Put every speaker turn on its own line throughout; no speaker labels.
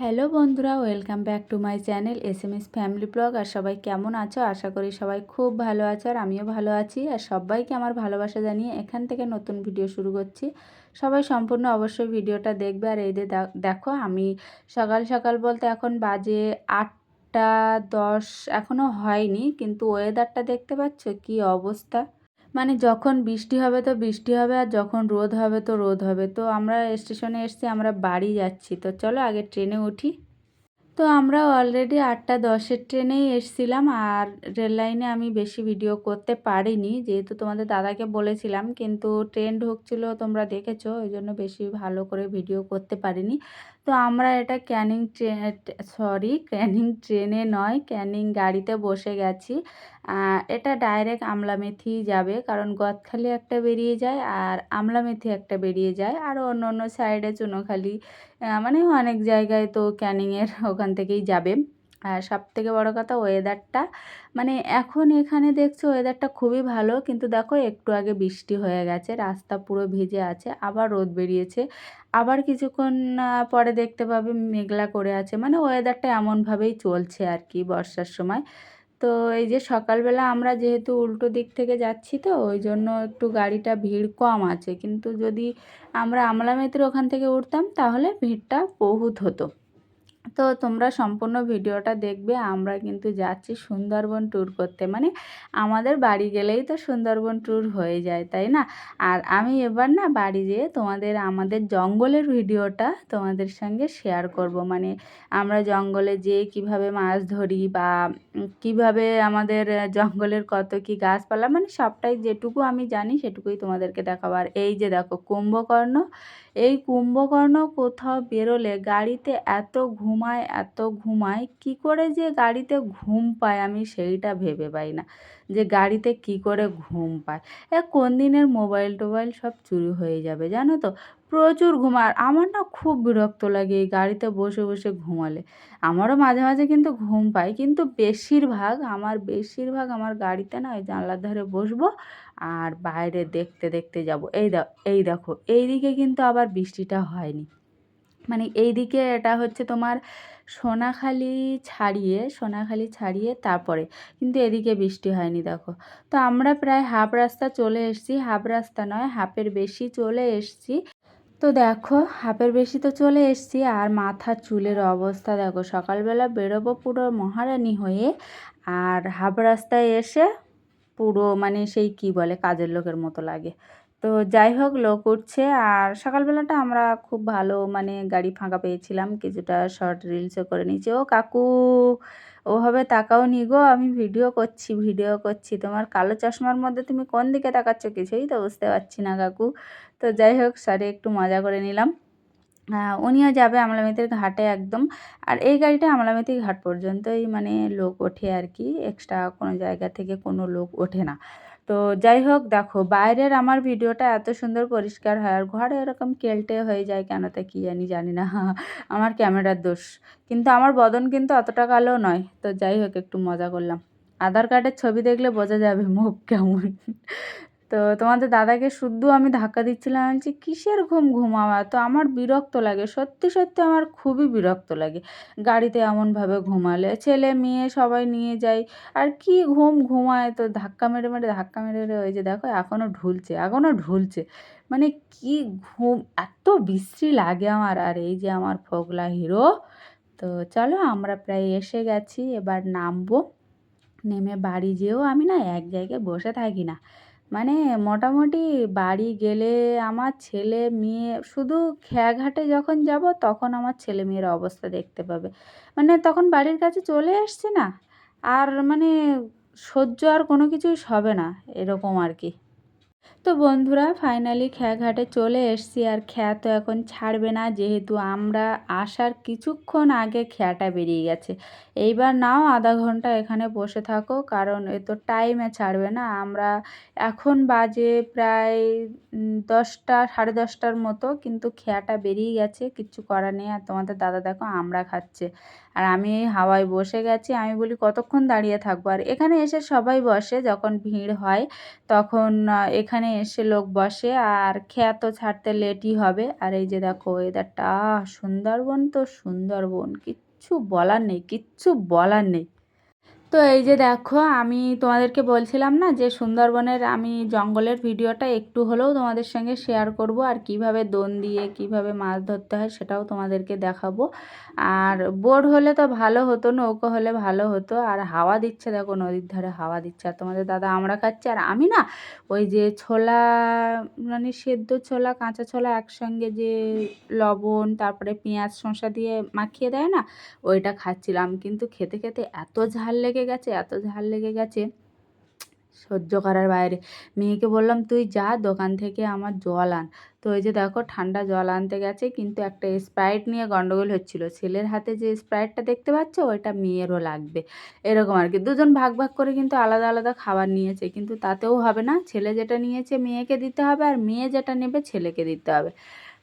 Hello বন্ধুরা, welcome back to my channel SMS family blog. আর সবাই কেমন আছো? আশা করি সবাই খুব ভালো আছো, আর আমিও ভালো আছি। আর সবাইকে আমার ভালোবাসা জানিয়ে এখান থেকে নতুন ভিডিও শুরু করছি। সবাই সম্পূর্ণ অবশ্যই ভিডিওটা দেখবে। আর এই যে দেখো, আমি সকাল সকাল বলতে এখন বাজে 8টা 10, এখনও হয়নি, কিন্তু ওয়েদারটা দেখতে পাচ্ছ কি অবস্থা। মানে যখন বৃষ্টি হবে তো বৃষ্টি হবে, আর যখন রোদ হবে তো রোদ হবে। তো আমরা স্টেশনে এসেছি, আমরা বাড়ি যাচ্ছি। তো চলো আগে ট্রেনে উঠি। তো আমরা অলরেডি 8টা 10-এর ট্রেনেই এসছিলাম। আর রেল লাইনে আমি বেশি ভিডিও করতে পারিনি, যেহেতু তোমাদের দাদাকে বলেছিলাম, কিন্তু ট্রেন ঢুকছিল তোমরা দেখেছো, ওই জন্য বেশি ভালো করে ভিডিও করতে পারিনি। তো আমরা এটা ক্যানিং ট্রেনে নয়, ক্যানিং গাড়িতে বসে গেছি। এটা ডাইরেক্ট আমলামেথি যাবে, কারণ গদখালি একটা বেরিয়ে যায় আর আমলামেথি একটা বেরিয়ে যায়, আর অন্য অন্য সাইডে চুনোখালি, মানে অনেক জায়গায় তো ক্যানিংয়ের ওখান থেকেই যাবে। আর সবথেকে বড় কথা ওয়েদারটা, মানে এখন এখানে দেখছো ওয়েদারটা খুবই ভালো, কিন্তু দেখো একটু আগে বৃষ্টি হয়ে গেছে, রাস্তা পুরো ভিজে আছে, আবার রোদ বেরিয়েছে, আবার কিছুক্ষণ পরে দেখতে পাবে মেঘলা করে আছে। মানে ওয়েদারটা এমনভাবেই চলছে আর কি বর্ষার সময়। তো এই যে সকালবেলা আমরা যেহেতু উল্টো দিক থেকে যাচ্ছি, তো ওই জন্য একটু গাড়িটা ভিড় কম আছে, কিন্তু যদি আমরা আমলামেতির ওখান থেকে উঠতাম তাহলে ভিড়টা বহুত হতো। তো তোমরা সম্পূর্ণ ভিডিওটা দেখবে। আমরা কিন্তু যাচ্ছি সুন্দরবন ট্যুর করতে, মানে আমাদের বাড়ি গেলেই তো সুন্দরবন ট্যুর হয়ে যায়, তাই না? আর আমি এবার না বাড়ি যেয়ে তোমাদের আমাদের জঙ্গলের ভিডিওটা তোমাদের সঙ্গে শেয়ার করব। মানে আমরা জঙ্গলে যেয়ে কিভাবে মাছ ধরি, বা কিভাবে আমাদের জঙ্গলের কত কি গাছপালা, মানে সবটাই যেটুকু আমি জানি সেটুকুই তোমাদেরকে দেখাবো। আর এই যে দেখো কুম্ভকর্ণ, এই কুম্ভকর্ণ কোথাও বেরোলে গাড়িতে এত ঘুমায়, কি করে যে গাড়িতে ঘুম পায় আমি সেইটা ভেবে পাই না, যে গাড়িতে কি করে ঘুম পায়। কোন দিনের মোবাইল টোবাইল সব চুরি হয়ে যাবে জানো তো। প্রচুর ঘুমায়। আর আমার না খুব বিরক্ত লাগে এই গাড়িতে বসে বসে ঘুমালে। আমারও মাঝে মাঝে কিন্তু ঘুম পায়, কিন্তু বেশিরভাগ আমার গাড়িতে না ওই জানলার ধারে বসবো আর বাইরে দেখতে দেখতে যাব। এই দেখো এইদিকে কিন্তু আবার বৃষ্টিটা হয়নি। মানে এইদিকে এটা হচ্ছে তোমার সোনাখালি ছাড়িয়ে তারপরে, কিন্তু এদিকে বৃষ্টি হয়নি দেখো। তো আমরা প্রায় হাফ রাস্তা চলে এসেছি, হাফ রাস্তা নয় হাফের বেশি চলে এসেছি। তো দেখো হাফের বেশি তো চলে এসেছি, আর মাথার চুলের অবস্থা দেখো। সকালবেলা বেরোবো পুরো মহারানী হয়ে, আর হাফ রাস্তায় এসে পুরো মানে সেই কি বলে কাজের লোকের মতো লাগে। তো যাই হোক, লোক উঠছে। আর সকালবেলাটা আমরা খুব ভালো, মানে গাড়ি ফাঁকা পেয়েছিলাম, কিছুটা শর্ট রিলসও করে নিয়েছি। ও কাকু, ওভাবে তাকাও নি গো, আমি ভিডিও করছি। তোমার কালো চশমার মধ্যে তুমি কোন দিকে তাকাচ্ছ কিছুই তো বুঝতে পারছি না কাকু। তো যাই হোক, সরি, একটু মজা করে নিলাম। উনিও যাবে আমলামেতির ঘাটে একদম। আর এই গাড়িটা আমলামেতি ঘাট পর্যন্তই মানে লোক ওঠে আর কি, এক্সট্রা কোনো জায়গা থেকে কোনো লোক ওঠে না। তো যাই হোক, দেখো বাইরের আমার ভিডিওটা এত সুন্দর পরিষ্কার হয়, আর ঘরে এরকম কেলটে হয়ে যায় কেন, তা কি জানি না আমার ক্যামেরার দোষ। কিন্তু আমার বদন কিন্তু অতটা কালো নয়। তো যাই হোক, একটু মজা করলাম। আধার কার্ডের ছবি দেখলে বোঝা যাবে মুখ কেমন। তো তোমাদের দাদাকে শুদ্ধ আমি ধাক্কা দিচ্ছিলাম, আমি বলছি কিসের ঘুমাওয়া। তো আমার বিরক্ত লাগে, সত্যি সত্যি আমার খুবই বিরক্ত লাগে গাড়িতে এমনভাবে ঘুমালে। ছেলে মেয়ে সবাই নিয়ে যাই, আর কি ঘুমায়। তো ধাক্কা মেরে ওই যে দেখো এখনও ঢুলছে। মানে কি ঘুম, এত বিশ্রী লাগে আমার। আর এই যে আমার ফোগলা হিরো। তো চলো আমরা প্রায় এসে গেছি, এবার নামবো। নেমে বাড়ি যেয়েও আমি না এক জায়গায় বসে থাকি না। মানে মোটামুটি বাড়ি গেলে আমার ছেলে মেয়ে, শুধু খেয়াঘাটে যখন যাব তখন আমার ছেলে মেয়ের অবস্থা দেখতে পাবে। মানে তখন বাড়ির কাছে চলে এসছে না, আর মানে সহ্য আর কোনো কিছুই হবে না, এরকম আর কি। তো বন্ধুরা ফাইনালি খেয়াঘাটে চলে এসেছি। আর খেয়া তো এখন ছাড়বে না, যেহেতু আমরা আসার কিছুক্ষণ আগে খেয়াটা বেরিয়ে গেছে। এইবার নাও আধা ঘন্টা এখানে বসে থাকো, কারণ এ তো টাইমে ছাড়বে না। আমরা এখন বাজে প্রায় 10টা 10:30 মতো, কিন্তু খেয়াটা বেরিয়ে গেছে, কিচ্ছু করার নেই। আর তোমাদের দাদা দেখো আমরা খাচ্ছে, আর আমি এই হাওয়ায় বসে গেছি। আমি বলি কতক্ষণ দাঁড়িয়ে থাকবো। আর এখানে এসে সবাই বসে, যখন ভিড় হয় তখন এখানে এখানে এসে লোক বসে, আর খেয়া তো ছাড়তে লেটই হবে। আর এই যে দেখো ওয়েদারটা, সুন্দরবন তো সুন্দরবন, কিচ্ছু বলার নেই, কিচ্ছু বলার নেই। তো এই যে দেখো আমি তোমাদেরকে বলছিলাম না যে সুন্দরবনের আমি জঙ্গলের ভিডিওটা একটু হলেও তোমাদের সঙ্গে শেয়ার করব, আর কিভাবে দোন দিয়ে কিভাবে মাছ ধরতে হয় সেটাও তোমাদেরকে দেখাবো। আর বোট হলে তো ভালো হতো, নৌকো হলে ভালো হতো। আর হাওয়া দিচ্ছে দেখো, নদীর ধারে হাওয়া দিচ্ছে, আর তোমাদের দাদা আমরা খাচ্ছে, আর আমি না ওই যে ছোলা, মানে সেদ্ধ ছোলা কাঁচা ছোলা একসঙ্গে যে লবণ তারপরে পেঁয়াজ শসা দিয়ে মাখিয়ে দেয় না, ওইটা খাচ্ছিলাম। কিন্তু খেতে খেতে এত ঝাল লেগে গেছে, এত ঝাল লেগে গেছে সহ্য করার বাইরে। মেয়েকে বললাম তুই যা দোকান থেকে আমার জল আন। তো ওই যে দেখো ঠান্ডা জল আনতে গেছে, কিন্তু একটা স্প্রাইট নিয়ে গন্ডগোল হচ্ছিল। ছেলের হাতে যে স্প্রাইটটা দেখতে পাচ্ছ ওইটা মেয়েরও লাগবে, এরকম আর কি। দুজন ভাগ ভাগ করে কিন্তু আলাদা আলাদা খাবার নিয়েছে, কিন্তু তাতেও হবে না। ছেলে যেটা নিয়েছে মেয়েকে দিতে হবে, আর মেয়ে যেটা নেবে ছেলেকে দিতে হবে।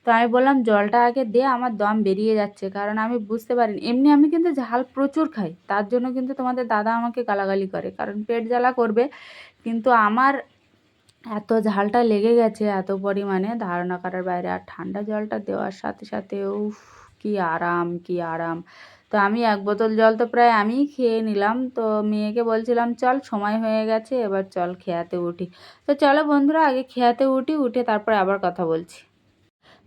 তো আমি বললাম জলটা আগে দে, আমার দম বেরিয়ে যাচ্ছে, কারণ আমি বুঝতে পারিনি। এমনি আমি কিন্তু ঝাল প্রচুর খাই, তার জন্য কিন্তু তোমাদের দাদা আমাকে গালাগালি করে, কারণ পেট জ্বালা করবে। কিন্তু আমার এত ঝালটা লেগে গেছে এত পরিমাণে, ধারণা করার বাইরে। আর ঠান্ডা জলটা দেওয়ার সাথে সাথে উফ, কি আরাম, কি আরাম। তো আমি 1 বোতল জল তো প্রায় আমিই খেয়ে নিলাম। তো মেয়েকে বলছিলাম চল সময় হয়ে গেছে, এবার চল খেয়াতে উঠি। তো চলো বন্ধুরা আগে খেয়াতে উঠি, উঠে তারপরে আবার কথা বলছি।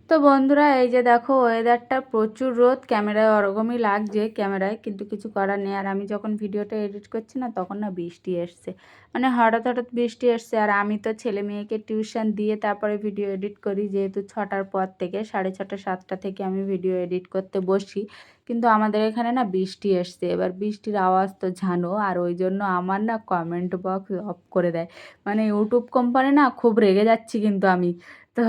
তো বন্ধুরা এই যে দেখো ওয়েদারটা প্রচুর রোদ, ক্যামেরায় ওরকমই লাগছে ক্যামেরায়, কিন্তু কিছু করার নেই। আর আমি যখন ভিডিওটা এডিট করছি না তখন না বৃষ্টি এসছে, মানে হঠাৎ হঠাৎ বৃষ্টি এসছে। আর আমি তো ছেলে মেয়েকে টিউশন দিয়ে তারপরে ভিডিও এডিট করি, যেহেতু 6টার পর থেকে 6:30 7টা থেকে আমি ভিডিও এডিট করতে বসি। কিন্তু আমাদের এখানে না বৃষ্টি এসছে, এবার বৃষ্টির আওয়াজ তো জানো, আর ওই জন্য আমার না কমেন্ট বক্স অফ করে দেয়। মানে ইউটিউব কোম্পানি না খুব রেগে যাচ্ছি কিন্তু আমি। তো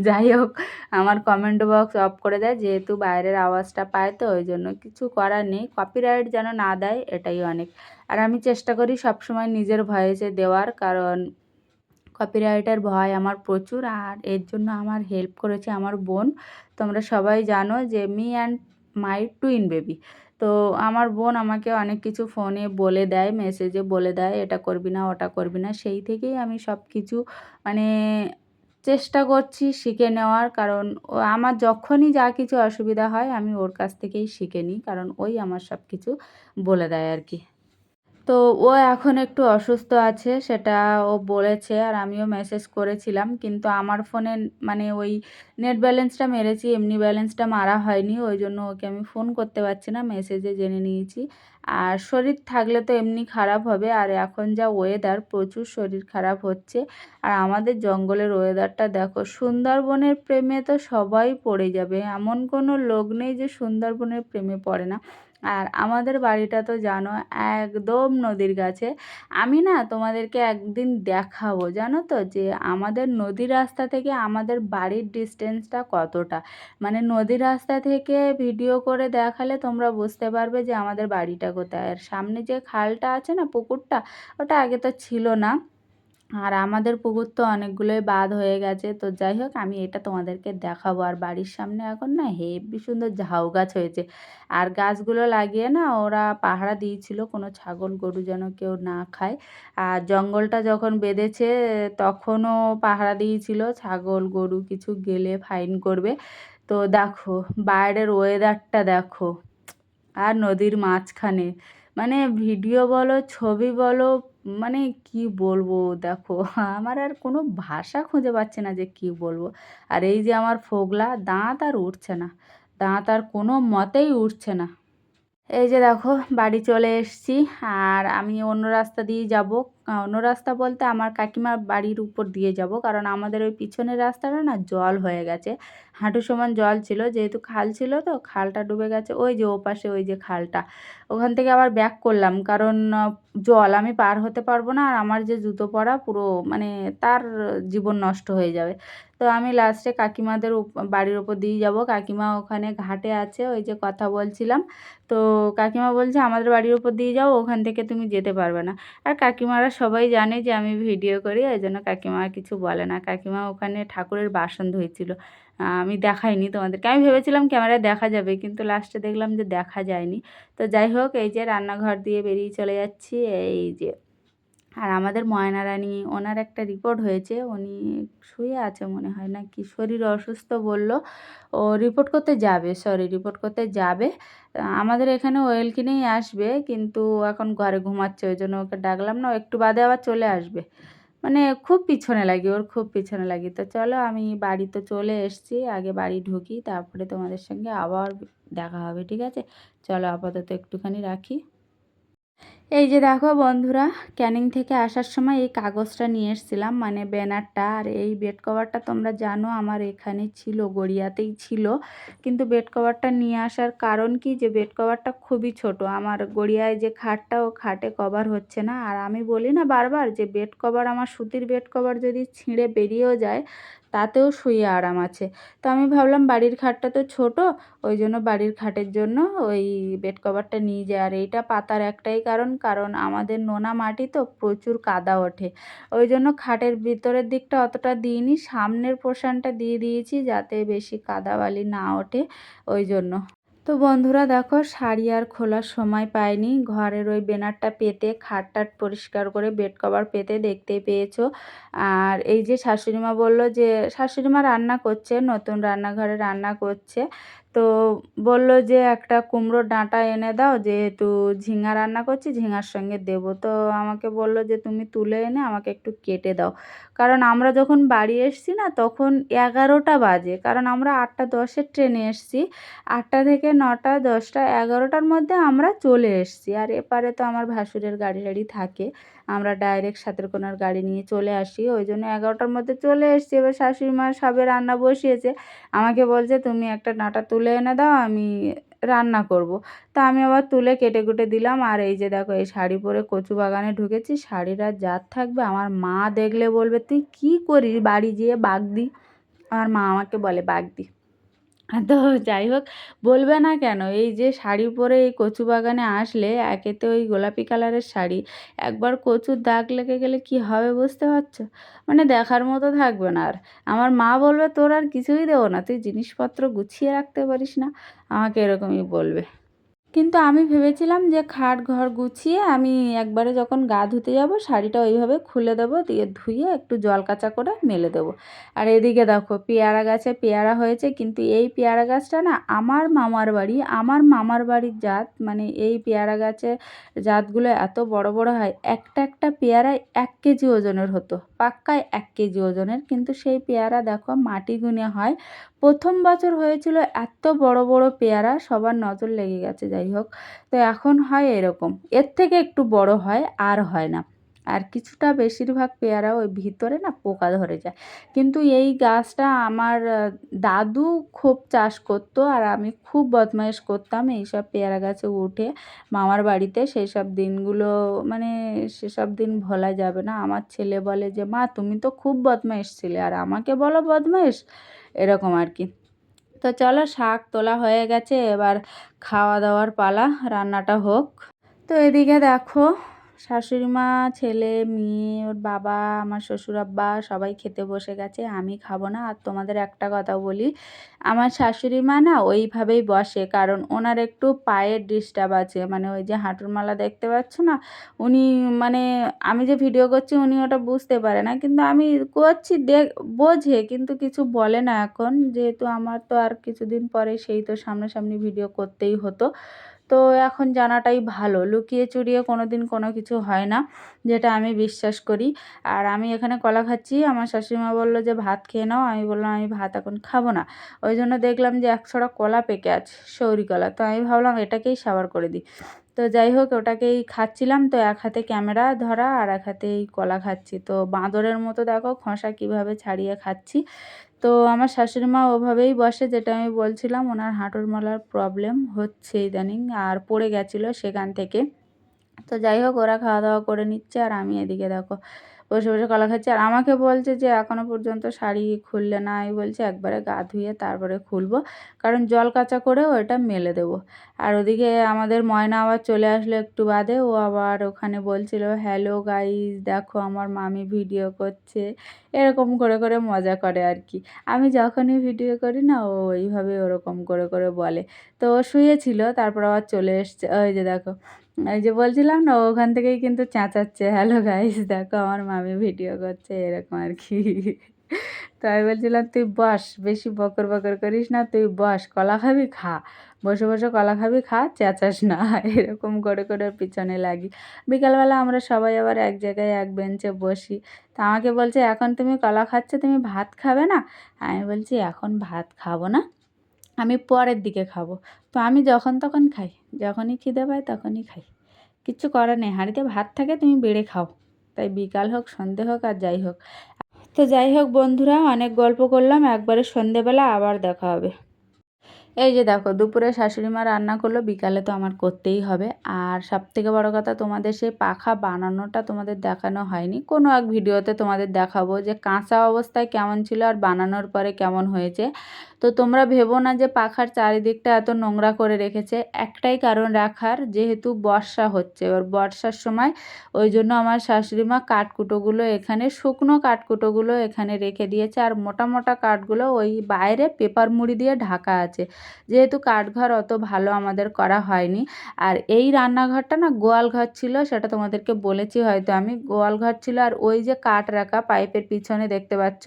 যাই হোক, আমার কমেন্ট বক্স অফ করে দেয়, যেহেতু বাইরের আওয়াজটা পায়, তো ওই জন্য কিছু করার নেই, কপিরাইট যেন না দেয় এটাই অনেক। আর আমি চেষ্টা করি সবসময় নিজের ভয়েসে দেওয়ার, কারণ কপিরাইটের ভয় আমার প্রচুর। আর এর জন্য আমার হেল্প করেছে আমার বোন। তোমরা সবাই জানো যে me and my twin baby. তো আমার বোন আমাকে অনেক কিছু ফোনে বলে দেয়, মেসেজে বলে দেয় এটা করবি না ওটা করবি না, সেই থেকেই আমি সব কিছু মানে চেষ্টা করছি শিখে নেওয়ার। কারণ ও আমার যখনই যা কিছু অসুবিধা হয় আমি ওর কাছ থেকেই শিখে নিই, কারণ ওই আমার সব কিছু বলে দেয় আর কি। তো ও এখন একটু অসুস্থ আছে সেটা ও বলেছে, আর আমিও মেসেজ করেছিলাম, কিন্তু আমার ফোনে মানে ওই নেট ব্যালেন্সটা মেরেছি, এমনি ব্যালেন্সটা মারা হয়নি, ওই জন্য ওকে আমি ফোন করতে পারছি না, মেসেজে জেনে নিয়েছি। আর শরীর থাকলে তো এমনি খারাপ হবে, আর এখন যা ওয়েদার প্রচুর শরীর খারাপ হচ্ছে। আর আমাদের জঙ্গলের ওয়েদারটা দেখো, সুন্দরবনের প্রেমে তো সবাই পড়ে যাবে, এমন কোনো লোক নেই যে সুন্দরবনের প্রেমে পড়ে না। আর আমাদের বাড়িটা তো জানো একদম নদীর কাছে। আমি না তোমাদেরকে একদিন দেখাবো জানো তো, যে আমাদের নদীর রাস্তা থেকে আমাদের বাড়ির ডিস্টেন্সটা কতটা। মানে নদীর রাস্তা থেকে ভিডিও করে দেখালে তোমরা বুঝতে পারবে যে আমাদের বাড়িটা কোথায়। আর সামনে যে খালটা আছে না, পুকুরটা, ওটা আগে তো ছিল না। আর আমাদের পুকুর তো অনেকগুলোই বাঁধ হয়ে গেছে। তো যাই হোক আমি এটা তোমাদেরকে দেখাবো। আর বাড়ির সামনে এখন না হেবি সুন্দর ঝাউ গাছ হয়েছে। আর গাছগুলো লাগিয়ে না ওরা পাহারা দিয়েছিল কোনো ছাগল গরু যেন কেউ না খায়। আর জঙ্গলটা যখন বেঁধেছে তখনও পাহারা দিয়েছিল, ছাগল গরু কিছু গেলে ফাইন করবে। তো দেখো বাইরের ওয়েদারটা দেখো, আর নদীর মাঝখানে, মানে ভিডিও বলো ছবি বলো, মানে কি বলবো দেখো, আমার আর কোনো ভাষা খুঁজে পাচ্ছি না যে কি বলবো। আর এই যে আমার ফোগলা দাঁত আর উঠছে না, দাঁত আর কোনো মতেই উঠছে না। এই যে দেখো বাড়ি চলে এসেছি, আর আমি অন্য রাস্তা দিয়ে যাব। অন্য রাস্তা বলতে আমার কাকিমার বাড়ির উপর দিয়ে যাব, কারণ আমাদের ওই পিছনের রাস্তাটা না জল হয়ে গেছে, হাঁটু সমান জল ছিল, যেহেতু খাল ছিল তো খালটা ডুবে গেছে। ওই যে ওপাশে ওই যে খালটা, ওখান থেকে আবার ব্যাক করলাম, কারণ জল আমি পার হতে পারবো না, আর আমার যে জুতো পরা পুরো মানে তার জীবন নষ্ট হয়ে যাবে। তো আমি লাস্টে কাকিমাদের বাড়ির ওপর দিয়ে যাব। কাকিমা ওখানে ঘাটে আছে, ওই যে কথা বলছিলাম। তো কাকিমা বলছে আমাদের বাড়ির উপর দিয়ে যাও, ওখান থেকে তুমি যেতে পারবে না। আর কাকিমারা সবাই জানে যে আমি ভিডিও করি, ওই জন্য কাকিমা আর কিছু বলে না। কাকিমা ওখানে ঠাকুরের বাসন ধুয়েছিল, আমি দেখাইনি তোমাদেরকে। আমি ভেবেছিলাম ক্যামেরায় দেখা যাবে, কিন্তু লাস্টে দেখলাম যে দেখা যায়নি। তো যাই হোক এই যে রান্নাঘর দিয়ে বেরিয়ে চলে যাচ্ছি, এই যে আর আমাদের ময়না রানী ওনার একটা রিপোর্ট হয়েছে, উনি শুয়ে আছে মনে হয়, না কি শরীর অসুস্থ বলল, ও রিপোর্ট করতে যাবে, রিপোর্ট করতে যাবে। আমাদের এখানে ওয়েল কিনেই আসবে, কিন্তু এখন ঘরে ঘুমাচ্ছে, ওই জন্য ওকে ডাকলাম না, ও একটু বাদে আবার চলে আসবে। মানে খুব পিছনে লাগি, ওর খুব পিছনে লাগি। তো চলো, আমি বাড়ি তো চলে এসেছি, আগে বাড়ি ঢুকি, তারপরে তোমাদের সঙ্গে আবার দেখা হবে, ঠিক আছে? চলো আপাতত একটুখানি রাখি। এই যে দেখো বন্ধুরা, ক্যানিং থেকে আসার সময় এই কাগজটা নিয়ে এসেছিলাম, মানে ব্যানারটা। আর এই বেড কভারটা তোমরা জানো আমার এখানে ছিল, গড়িয়াতেই ছিল। কিন্তু বেড কভারটা নিয়ে আসার কারণ কি, যে বেড কভারটা খুবই ছোট, আমার গড়িয়ায় যে খাটটা, ও খাটে কভার হচ্ছে না। আর আমি বলি না বারবার যে বেড কভার, আমার সুতির বেড কভার যদি ছিঁড়ে বেরিয়েও যায় তাতেও শুয়ে আরাম আছে। তো আমি ভাবলাম বাড়ির খাটটা তো ছোট, ওই জন্য বাড়ির খাটের জন্য ওই বেড কভারটা নিয়ে যায়। আর এইটা পাতার একটাই কারণ, কারণ আমাদের নোনা মাটি তো প্রচুর কাদা ওঠে, ওই জন্য খাটের ভিতরের দিকটা অতটা দিইনি, সামনের পোর্শনটা দিয়ে দিয়েছি যাতে বেশি কাদা বালি না ওঠে, ওই জন্য। তো বন্ধুরা দেখো, শাড়ি আর খোলার সময় পাইনি, ঘরের ওই বেনারটা পেতে, খাট টাট পরিষ্কার করে বেড কভার পেতে, দেখতেই পেয়েছো। আর এই যে শাশুড়িমা বলল যে, শাশুড়িমা রান্না করছে, নতুন রান্নাঘরে রান্না করছে, তো বলল যে একটা কুমড়োর ডাঁটা এনে দাও, যেহেতু ঝিঙা রান্না করছি, ঝিঙার সঙ্গে দেবো। তো আমাকে বলল যে তুমি তুলে এনে আমাকে একটু কেটে দাও, কারণ আমরা যখন বাড়ি এসছি না তখন 11টা বাজে, কারণ আমরা 8:10-এর ট্রেনে এসছি। 8টা থেকে 9টা 10টা 11টার মধ্যে আমরা চলে এসেছি। আর এপারে তো আমার ভাসুরের গাড়ি টাড়ি থাকে, আমরা ডাইরেক্ট সাতেরকোনার গাড়ি নিয়ে চলে আসি, ওই জন্য 11টার মধ্যে চলে এসেছি। এবার শাশুড়ি মা সবে রান্না বসিয়েছে, আমাকে বলছে তুমি একটা ডাঁটা তুলে এনে দাও, আমি রান্না করব। তা আমি আবার তুলে কেটে কুটে দিলাম। আর এই যে দেখো, এই শাড়ি পরে কচু বাগানে ঢুকেছি, শাড়ির আর জাত থাকবে, আমার মা দেখলে বলবে তুই কী করিস বাড়ি যেয়ে বাগদি। আমার মা আমাকে বলে বাগদি। তো যাই হোক, বলবে না কেন, এই যে শাড়ি পরে এই কচু বাগানে আসলে, একেতে ওই গোলাপি কালারের শাড়ি, একবার কচুর দাগ লেগে গেলে কি হবে বুঝতে পারছো? মানে দেখার মতো থাকবে না আর। আমার মা বলবে তোর আর কিছুই দেবো না, তুই জিনিসপত্র গুছিয়ে রাখতে পারিস না, আমাকে এরকমই বলবে। কিন্তু আমি ভেবেছিলাম যে খাট ঘর গুছিয়ে আমি একবারে যখন গা ধুতে যাব শাড়িটা ওইভাবে খুলে দেবো, দিয়ে ধুয়ে একটু জল কাচা করে মেলে দেবো। আর এদিকে দেখো, পেয়ারা গাছে পেয়ারা হয়েছে, কিন্তু এই পেয়ারা গাছটা না আমার মামার বাড়ির জাত, মানে এই পেয়ারা গাছে জাতগুলো এত বড় বড় হয়, একটা একটা পেয়ারায় 1 কেজি ওজনের হতো, পাক্কায় 1 কেজি ওজনের। কিন্তু সেই পেয়ারা দেখো মাটি গুনে হয়, প্রথম বছর হয়েছিল এত বড় বড় পেয়ারা, সবার নজর লেগে গেছে। যাই হোক, তো এখন হয় এরকম, এর থেকে একটু বড় হয়, আর হয় না। আর কিছুটা বেশিরভাগ পেয়ারা ওই ভিতরে না পোকা ধরে যায়। কিন্তু এই গাছটা আমার দাদু খুব চাষ করতো, আর আমি খুব বদমাইশ করতাম এইসব পেয়ারা গাছে উঠে মামার বাড়িতে। সেই সব দিনগুলো, মানে সেসব দিন ভোলা যাবে না। আমার ছেলে বলে যে মা তুমি তো খুব বদমাইশ ছিলে, আর আমাকে বলো বদমাইশ, এরকম আর কি। তো চলো, শাক তোলা হয়ে গেছে, এবার খাওয়া দাওয়ার পালা, রান্নাটা হোক। তো এদিকে দেখো, শাশুড়ি মা, ছেলে, মেয়ে, ওর বাবা, আমার শ্বশুর আব্বা সবাই খেতে বসে গেছে, আমি খাবো না। আর তোমাদের একটা কথা বলি, আমার শাশুড়ি মা না ওইভাবেই বসে, কারণ ওনার একটু পায়ের ডিস্টার্ব আছে, মানে ওই যে হাঁটুর মালা দেখতে পাচ্ছ না, উনি, মানে আমি যে ভিডিও করছি উনি ওটা বুঝতে পারে না, কিন্তু আমি করছি বোঝে, কিন্তু কিছু বলে না এখন, যেহেতু আমার তো আর কিছুদিন পরে সেই তো সামনাসামনি ভিডিও করতেই হতো। তো এখন জানাটাই ভালো, লুকিয়ে চুরিয়ে কোনো দিন কোনো কিছু হয় না, যেটা আমি বিশ্বাস করি। আর আমি এখানে কলা খাচ্ছি, আমার শাশুড়িমা বললো যে ভাত খেয়ে নাও, আমি বললাম আমি ভাত এখন খাবো না। ওই জন্য দেখলাম যে একছড়া কলা পেকে আছে, সৌরি কলা, তো আমি ভাবলাম এটাকেই সাবার করে দিই। তো যাই হোক, ওটাকেই খাচ্ছিলাম, তো এক হাতে ক্যামেরা ধরা আর এক হাতে এই কলা খাচ্ছি, তো বাঁদরের মতো দেখো খোসা কীভাবে ছাড়িয়ে খাচ্ছি। তো আমার শাশুড়ি মা ওভাবেই বসে, যেটা আমি বলছিলাম, ওনার হাঁটুর মালার প্রবলেম হচ্ছে ইদানিং, আর পড়ে গেছিলো সেখান থেকে। তো যাই হোক, ওরা খাওয়া দাওয়া করে নিচ্ছে, আর আমি এদিকে দেখো বসে বসে কলা খাচ্ছি। আর আমাকে বলছে যে এখনও পর্যন্ত শাড়ি খুললে না, আমি বলছি একবারে গা ধুয়ে তারপরে খুলবো, কারণ জল কাচা করেও এটা মেলে দেবো। আর ওদিকে আমাদের ময়না আবার চলে আসলো একটু বাদে, ও আবার ওখানে বলছিল হ্যালো গাইস দেখো আমার মামি ভিডিও করছে, এরকম করে করে মজা করে আর কি। আমি যখনই ভিডিও করি না, ও ওইভাবে ওরকম করে করে বলে। তো ও শুয়েছিল, তারপর আবার চলে এসছে, ওই যে দেখো এই যে বলছিলাম না, ওখান থেকেই কিন্তু চেঁচাচ্ছে, হ্যালো গাইস দেখো আমার মামি ভিডিও করছে, এরকম আর কি। তো আমি বলছিলাম তুই বস, বেশি বকর বকর করিস না, তুই বস, কলা খাবি খা, বসে বসে কলা খাবি খা, চেঁচাস না। এরকম করে করে ওর পিছনে লাগি। বিকালবেলা আমরা সবাই আবার এক জায়গায় এক বেঞ্চে বসি। তা আমাকে বলছে এখন তুমি কলা খাচ্ছ, তুমি ভাত খাবে না? আমি বলছি এখন ভাত খাবো না, আমি পরের দিকে খাবো। তো আমি যখন তখন খাই, যখনই খিদে পাই তখনই খাই, কিচ্ছু করার নেই, হাঁড়িতে ভাত থাকে তুমি বেড়ে খাও। তাই বিকাল হোক সন্ধে হোক আর যাই হোক। তো যাই হোক বন্ধুরা, অনেক গল্প করলাম, একবারে সন্ধেবেলা আবার দেখা হবে। এই যে দেখো দুপুরে শাশুড়ি মা রান্না করলো, বিকালে তো আমার করতেই হবে। আর সবথেকে বড় কথা, তোমাদের সেই পাখা বানানোটা তোমাদের দেখানো হয়নি, কোনো এক ভিডিওতে তোমাদের দেখাবো যে কাঁচা অবস্থায় কেমন ছিল আর বানানোর পরে কেমন হয়েছে। তো তোমরা ভেবো না যে পাখার চারিদিকটা এত নোংরা করে রেখেছে, একটাই কারণ রাখার, যেহেতু বর্ষা হচ্ছে, ওর বর্ষার সময় ওই জন্য আমার শাশুড়ি মা কাঠকুটোগুলো এখানে, শুকনো কাঠকুটোগুলো এখানে রেখে দিয়েছে, আর মোটা মোটা কাঠগুলো ওই বাইরে পেপার মুড়ি দিয়ে ঢাকা আছে। যেহেতু কাঠঘর অত ভালো আমাদের করা হয়নি। আর এই রান্নাঘরটা না গোয়াল ঘর ছিল, সেটা তোমাদেরকে বলেছি হয়তো, আমি গোয়াল ঘর ছিল। আর ওই যে কাঠ রাখা পাইপের পিছনে দেখতে পাচ্ছ,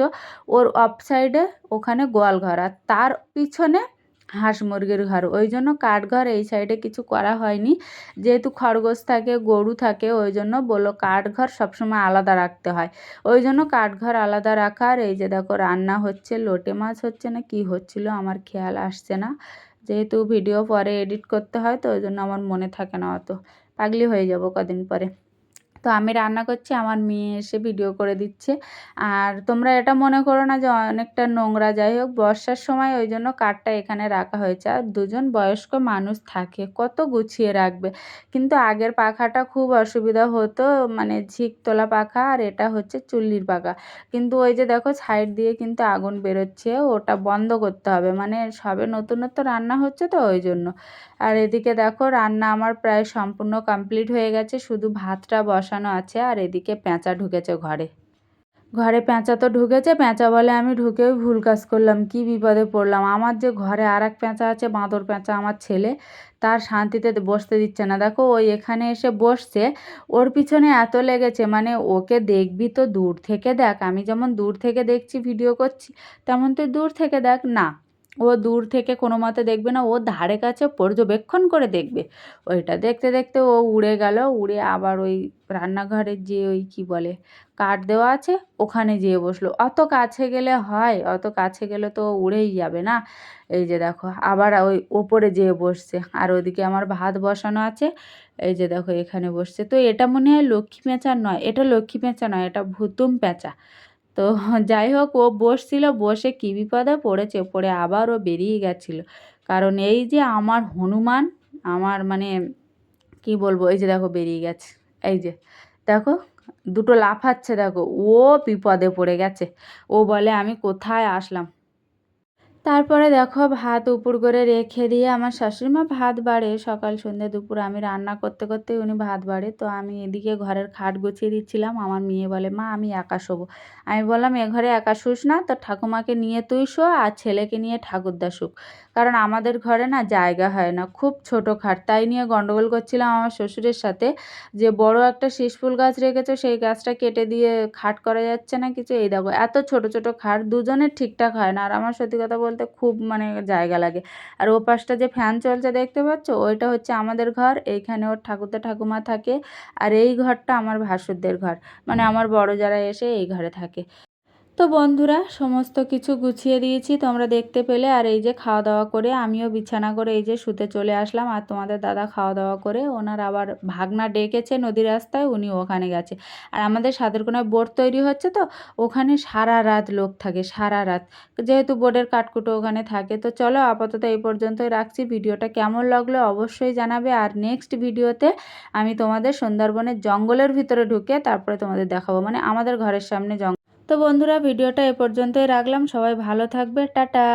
ওর অফ সাইডে ওখানে গোয়াল ঘর, আর তার পিছনে হাঁস মুরগির ঘর, ওই জন্য কাঠঘর এই সাইডে কিছু করা হয়নি। যেহেতু খরগোশ থাকে, গরু থাকে, ওই জন্য বললো কাঠঘর সবসময় আলাদা রাখতে হয়, ওই জন্য কাঠঘর আলাদা রাখার। এই যে দেখো রান্না হচ্ছে, লোটে মাছ হচ্ছে না কি হচ্ছিল আমার খেয়াল আসছে না, যেহেতু ভিডিও পরে এডিট করতে হয় তো ওই জন্য আমার মনে থাকে না, অত পাগলি হয়ে যাব কদিন পরে। তো আমি রান্না করছি, আমার মেয়ে এসে ভিডিও করে দিচ্ছে। আর তোমরা এটা মনে করো না যে অনেকটা নোংরা, যাই হোক বর্ষার সময় ওই জন্য কাঠটা এখানে রাখা হয়েছে। আর দুজন বয়স্ক মানুষ থাকে, কত গুছিয়ে রাখবে। কিন্তু আগের পাখাটা খুব অসুবিধা হতো, মানে ঝিক তোলা পাখা, আর এটা হচ্ছে চুল্লির পাখা। কিন্তু ওই যে দেখো সাইড দিয়ে কিন্তু আগুন বেরোচ্ছে, ওটা বন্ধ করতে হবে, মানে সবে নতুন নতুন রান্না হচ্ছে তো ওই জন্য। আর এদিকে দেখো রান্না আমার প্রায় সম্পূর্ণ কমপ্লিট হয়ে গেছে, শুধু ভাতটা বসানো আছে। আর এদিকে পেঁচা ঢুকেছে ঘরে, ঘরে পেঁচা তো ঢুকেছে, পেঁচা বলে আমি ঢুকেও ভুল কাজ করলাম, কি বিপদে পড়লাম। আমার যে ঘরে আর এক পেঁচা আছে, বাঁদর পেঁচা, আমার ছেলে তার শান্তিতে বসতে দিচ্ছে না। দেখো ওই এখানে এসে বসছে, ওর পিছনে এত লেগেছে, মানে ওকে দেখবি তো দূর থেকে দেখ, আমি যেমন দূর থেকে দেখছি ভিডিও করছি, তেমন তুই দূর থেকে দেখ না। ও দূর থেকে কোনো মতে দেখবে না, ও ধারে কাছে পর্যবেক্ষণ করে দেখবে। ওইটা দেখতে দেখতে ও উড়ে গেল, উড়ে আবার ওই রান্নাঘরের যে ওই কি বলে কাঠ দেওয়া আছে ওখানে যেয়ে বসলো। অত কাছে গেলে হয়, অত কাছে গেলে তো উড়েই যাবে না। এই যে দেখো আবার ওই ওপরে যেয়ে বসছে। আর ওদিকে আমার ভাত বসানো আছে, এই যে দেখো এখানে বসছে। তো এটা মনে হয় লক্ষ্মী পেঁচা নয়, এটা লক্ষ্মী পেঁচা নয়, এটা ভুতুম পেঁচা। তো যাই হোক ও বসছিল, বসে কী বিপদে পড়েছে, পড়ে আবার ও বেরিয়ে গেছিল। কারণ এই যে আমার হনুমান, আমার মানে কি বলবো, এই যে দেখো বেরিয়ে গেছে, এই যে দেখো দুটো লাফাচ্ছে, দেখো ও বিপদে পড়ে গেছে। ও বলে আমি কোথায় আসলাম। তারপরে দেখো ভাত উপর করে রেখে দিয়ে আমার শাশুড়িমা ভাত বাড়ে, সকাল সন্ধ্যে দুপুর আমি রান্না করতে করতেই উনি ভাত বাড়ে। তো আমি এদিকে ঘরের খাট গুছিয়ে দিচ্ছিলাম, আমার মেয়ে বলে মা আমি একা শোবো। আমি বললাম এ ঘরে একা শুস না, তোর ঠাকুমাকে নিয়ে তুই শো, আর ছেলেকে নিয়ে ঠাকুরদা শুক। কারণ আমাদের ঘরে না জায়গা হয় না, খুব ছোট খাট, তাই নিয়ে গন্ডগোল করছিলাম আমার শ্বশুরের সাথে, যে বড় একটা শিশফুল গাছ রেখেছো সেই গাছটা কেটে দিয়ে খাট করা যাচ্ছে না কিছু। এই দেখো এত ছোট ছোট খাট দুজনের ঠিকঠাক হয় না, আর আমার সত্যি কথা বলতে খুব মানে জায়গা লাগে। আর ও পাশটা যে ফ্যান চলছে দেখতে পাচ্ছ, ওইটা হচ্ছে আমাদের ঘর, এইখানে ওর ঠাকুরদা ঠাকুমা থাকে। আর এই ঘরটা আমার ভাসুরদের ঘর, মানে আমার বড় যারা এসে এই ঘরে থাকে। তো বন্ধুরা সমস্ত কিছু গুছিয়ে দিয়েছি তোমরা দেখতে পেলে। আর এই যে খাওয়া দাওয়া করে আমিও বিছানা করে এই যে শুতে চলে আসলাম। আর তোমাদের দাদা খাওয়া দাওয়া করে ওনার আবার ভাগনা ডেকেছে নদী রাস্তায়, উনি ওখানে গেছে। আর আমাদের সাদেরকোনায় বোট তৈরি হচ্ছে তো, ওখানে সারা রাত লোক থাকে, সারা রাত, যেহেতু বোটের কাঠকুটো ওখানে থাকে। তো চলো আপাতত এই পর্যন্তই রাখছি, ভিডিওটা কেমন লাগলো অবশ্যই জানাবে। আর নেক্সট ভিডিওতে আমি তোমাদের সুন্দরবনের জঙ্গলের ভিতরে ঢুকে তারপরে তোমাদের দেখাবো, মানে আমাদের ঘরের সামনে জঙ্গল। তো বন্ধুরা ভিডিওটা এ পর্যন্তই রাখলাম, সবাই ভালো থাকবে, টাটা।